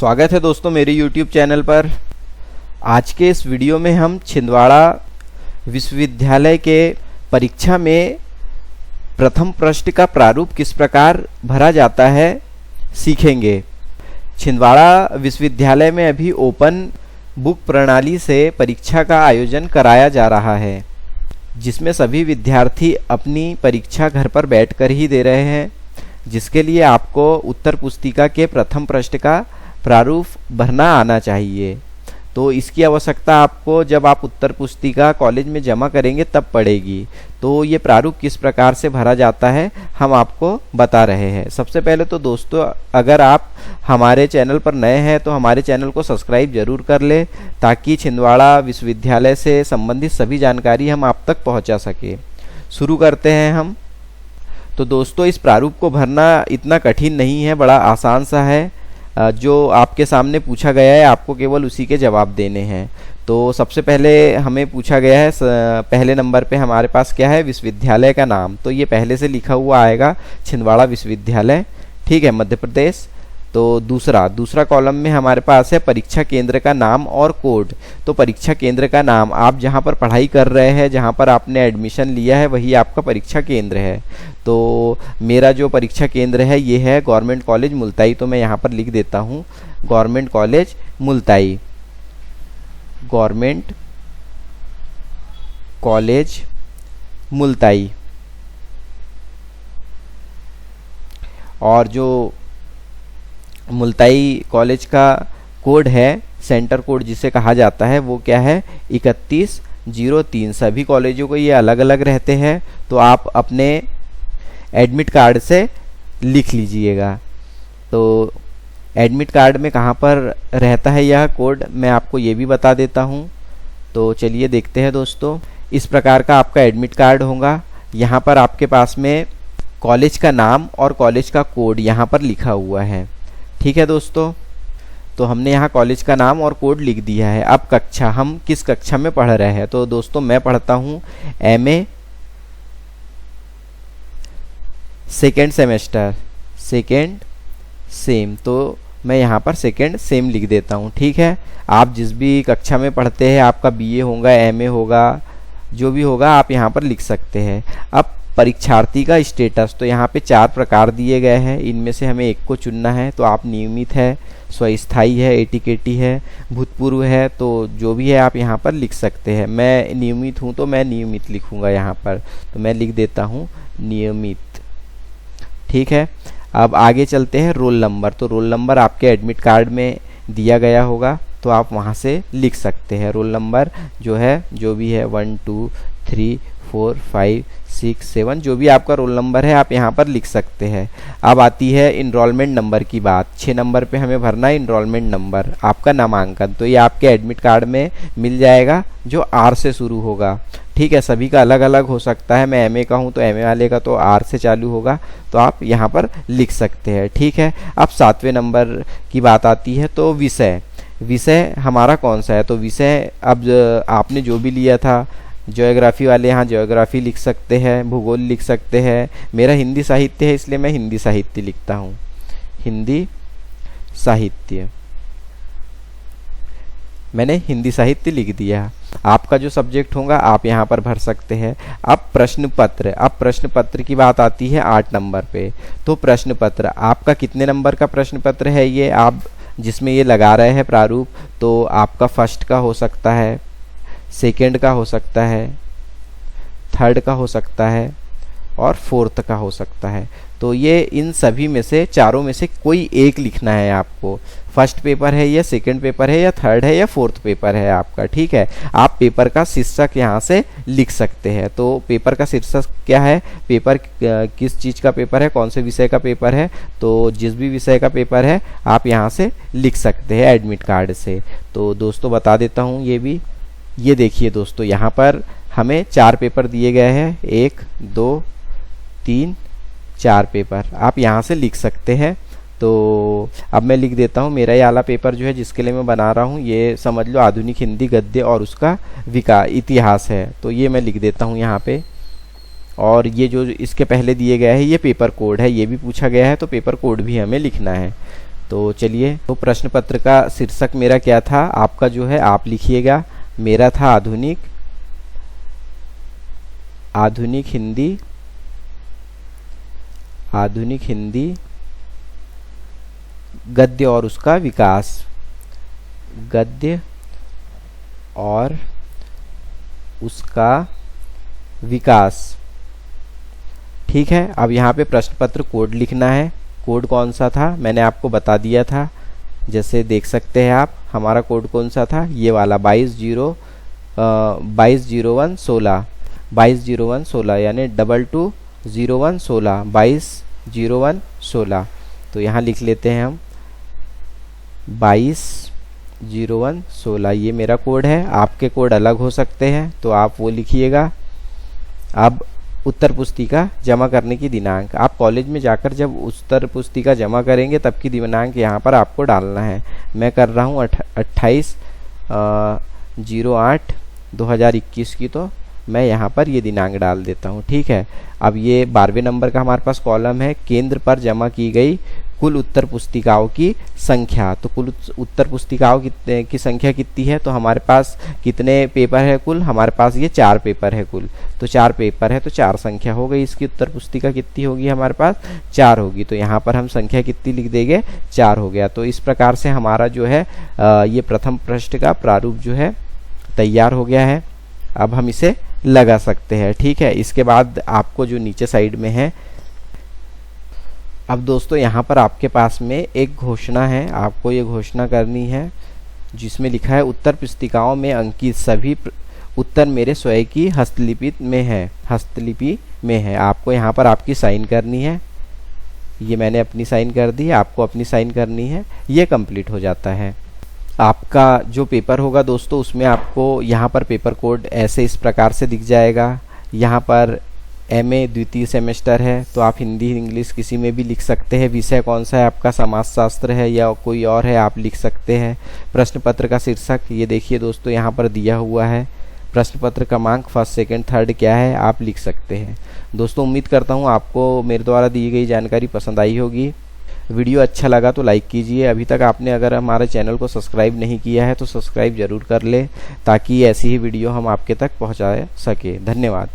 स्वागत है दोस्तों मेरे YouTube चैनल पर। आज के इस वीडियो में हम छिंदवाड़ा विश्वविद्यालय के परीक्षा में प्रथम प्रश्न का प्रारूप किस प्रकार भरा जाता है सीखेंगे। छिंदवाड़ा विश्वविद्यालय में अभी ओपन बुक प्रणाली से परीक्षा का आयोजन कराया जा रहा है, जिसमें सभी विद्यार्थी अपनी परीक्षा घर पर बैठकर ही दे रहे हैं, जिसके लिए आपको उत्तर पुस्तिका के प्रथम प्रश्न का प्रारूप भरना आना चाहिए। तो इसकी आवश्यकता आपको जब आप उत्तर पुस्तिका कॉलेज में जमा करेंगे तब पड़ेगी। तो ये प्रारूप किस प्रकार से भरा जाता है हम आपको बता रहे हैं। सबसे पहले तो दोस्तों, अगर आप हमारे चैनल पर नए हैं तो हमारे चैनल को सब्सक्राइब जरूर कर ले, ताकि छिंदवाड़ा विश्वविद्यालय से संबंधित सभी जानकारी हम आप तक पहुंचा सके। शुरू करते हैं हम। तो दोस्तों, इस प्रारूप को भरना इतना कठिन नहीं है, बड़ा आसान सा है। जो आपके सामने पूछा गया है आपको केवल उसी के जवाब देने हैं। तो सबसे पहले हमें पूछा गया है, पहले नंबर पे हमारे पास क्या है, विश्वविद्यालय का नाम। तो ये पहले से लिखा हुआ आएगा छिंदवाड़ा विश्वविद्यालय, ठीक है, मध्य प्रदेश। तो दूसरा कॉलम में हमारे पास है परीक्षा केंद्र का नाम और कोड। तो परीक्षा केंद्र का नाम, आप जहां पर पढ़ाई कर रहे हैं, जहां पर आपने एडमिशन लिया है, वही आपका परीक्षा केंद्र है। तो मेरा जो परीक्षा केंद्र है ये है गवर्नमेंट कॉलेज मुलताई। तो मैं यहाँ पर लिख देता हूँ government college Multai, government college Multai. और जो मुलताई कॉलेज का कोड है, सेंटर कोड जिसे कहा जाता है, वो क्या है, 3103। सभी कॉलेजों को ये अलग अलग रहते हैं, तो आप अपने एडमिट कार्ड से लिख लीजिएगा। तो एडमिट कार्ड में कहाँ पर रहता है यह कोड, मैं आपको ये भी बता देता हूँ। तो चलिए देखते हैं दोस्तों। इस प्रकार का आपका एडमिट कार्ड होगा। यहाँ पर आपके पास में कॉलेज का नाम और कॉलेज का कोड यहाँ पर लिखा हुआ है, ठीक है दोस्तों। तो हमने यहाँ कॉलेज का नाम और कोड लिख दिया है। अब कक्षा, हम किस कक्षा में पढ़ रहे हैं। तो दोस्तों मैं पढ़ता हूँ MA second semester, second same. तो मैं यहाँ पर सेकेंड सेम लिख देता हूँ, ठीक है। आप जिस भी कक्षा में पढ़ते हैं, आपका BA होगा, MA होगा, जो भी होगा आप यहाँ पर लिख सकते हैं। अब परीक्षार्थी का स्टेटस, तो यहाँ पे 4 प्रकार दिए गए हैं, इनमें से हमें एक को चुनना है। तो आप नियमित है, स्वस्थायी है, एटीकेटी है, भूतपूर्व है, तो जो भी है आप यहाँ पर लिख सकते हैं। मैं नियमित हूँ तो मैं नियमित लिखूँगा यहाँ पर, तो मैं लिख देता हूँ नियमित, ठीक है। अब आगे चलते हैं रोल नंबर। तो रोल नंबर आपके एडमिट कार्ड में दिया गया होगा, तो आप वहाँ से लिख सकते हैं। रोल नंबर जो है, जो भी है 1 2 3 4 5 6 7, जो भी आपका रोल नंबर है आप यहाँ पर लिख सकते हैं। अब आती है इनरोलमेंट नंबर की बात। 6 नंबर पे हमें भरना है इनरोलमेंट नंबर, आपका नामांकन। तो ये आपके एडमिट कार्ड में मिल जाएगा, जो R से शुरू होगा, ठीक है। सभी का अलग अलग हो सकता है। मैं MA का हूँ तो MA वाले का तो R से चालू होगा, तो आप यहाँ पर लिख सकते हैं, ठीक है। अब 7वें नंबर की बात आती है। तो विषय हमारा कौन सा है। तो विषय, अब आपने जो भी लिया था, ज्योग्राफी वाले यहाँ ज्योग्राफी लिख सकते हैं, भूगोल लिख सकते हैं। मेरा हिंदी साहित्य है, इसलिए मैं हिंदी साहित्य लिखता हूँ, हिंदी साहित्य। मैंने हिंदी साहित्य लिख दिया। आपका जो सब्जेक्ट होगा आप यहाँ पर भर सकते हैं। अब प्रश्न पत्र की बात आती है 8 नंबर पे। तो प्रश्न पत्र आपका कितने नंबर का प्रश्न पत्र है, ये आप जिसमें ये लगा रहे हैं प्रारूप, तो आपका फर्स्ट का हो सकता है, सेकेंड का हो सकता है, थर्ड का हो सकता है और फोर्थ का हो सकता है। तो ये इन सभी में से, चारों में से कोई एक लिखना है आपको। फर्स्ट पेपर है या सेकंड पेपर है या थर्ड है या फोर्थ पेपर है आपका, ठीक है। आप पेपर का शीर्षक यहाँ से लिख सकते हैं। तो पेपर का शीर्षक क्या है, पेपर किस चीज़ का पेपर है, कौन से विषय का पेपर है, तो जिस भी विषय का पेपर है आप यहाँ से लिख सकते हैं एडमिट कार्ड से। तो दोस्तों बता देता हूँ ये भी। ये देखिए दोस्तों, यहाँ पर हमें 4 पेपर दिए गए हैं, 1 2 3 4 पेपर आप यहाँ से लिख सकते हैं। तो अब मैं लिख देता हूँ, मेरा ये वाला पेपर जो है जिसके लिए मैं बना रहा हूँ, ये समझ लो आधुनिक हिंदी गद्य और उसका इतिहास है। तो ये मैं लिख देता हूँ यहाँ पे। और ये जो इसके पहले दिए गए हैं ये पेपर कोड है, ये भी पूछा गया है, तो पेपर कोड भी हमें लिखना है। तो चलिए, तो प्रश्न पत्र का शीर्षक मेरा क्या था, आपका जो है आप लिखिएगा। मेरा था आधुनिक हिंदी गद्य और उसका विकास। गद्य और उसका विकास। ठीक है, अब यहाँ पे प्रश्न पत्र कोड लिखना है। कोड कौन सा था मैंने आपको बता दिया था, जैसे देख सकते हैं आप। हमारा कोड कौन सा था, ये वाला 220116 यानी 220116 220116। तो यहाँ लिख लेते हैं हम 220116, ये मेरा कोड है। आपके कोड अलग हो सकते हैं तो आप वो लिखिएगा। अब उत्तर पुस्तिका जमा करने की दिनांक, आप कॉलेज में जाकर जब उत्तर पुस्तिका जमा करेंगे तब की दिनांक यहाँ पर आपको डालना है। मैं कर रहा हूँ 28/08/2021 की, तो मैं यहाँ पर ये दिनांक डाल देता हूँ। ठीक है, अब ये 12वें नंबर का हमारे पास कॉलम है, केंद्र पर जमा की गई कुल उत्तर पुस्तिकाओं की संख्या। तो कुल उत्तर पुस्तिकाओं की संख्या कितनी है, तो हमारे पास कितने पेपर है कुल, हमारे पास ये 4 पेपर है कुल। तो 4 पेपर है तो 4 संख्या हो गई। इसकी उत्तर पुस्तिका कितनी होगी, हमारे पास 4 होगी। तो यहाँ पर हम संख्या कितनी लिख देंगे, 4 हो गया। तो इस प्रकार से हमारा जो है ये प्रथम पृष्ठ का प्रारूप जो है तैयार हो गया है। अब हम इसे लगा सकते हैं। ठीक है, इसके बाद आपको जो नीचे साइड में है, अब दोस्तों यहाँ पर आपके पास में एक घोषणा है, आपको ये घोषणा करनी है जिसमें लिखा है उत्तर पुस्तिकाओं में अंकित सभी उत्तर मेरे स्वयं की हस्तलिपि में है। आपको यहाँ पर आपकी साइन करनी है। ये मैंने अपनी साइन कर दी, आपको अपनी साइन करनी है। ये कंप्लीट हो जाता है। आपका जो पेपर होगा दोस्तों, उसमें आपको यहाँ पर पेपर कोड ऐसे इस प्रकार से दिख जाएगा। यहाँ पर MA द्वितीय सेमेस्टर है तो आप हिंदी इंग्लिश किसी में भी लिख सकते हैं। विषय कौन सा है आपका, समाजशास्त्र है या कोई और है, आप लिख सकते हैं। प्रश्न पत्र का शीर्षक ये देखिए दोस्तों यहाँ पर दिया हुआ है। प्रश्न पत्र क्रमांक 1st, 2nd, 3rd क्या है आप लिख सकते हैं। दोस्तों उम्मीद करता हूँ आपको मेरे द्वारा दी गई जानकारी पसंद आई होगी। वीडियो अच्छा लगा तो लाइक कीजिए। अभी तक आपने अगर हमारे चैनल को सब्सक्राइब नहीं किया है तो सब्सक्राइब जरूर कर ले, ताकि ऐसी ही वीडियो हम आपके तक पहुँचा सके। धन्यवाद।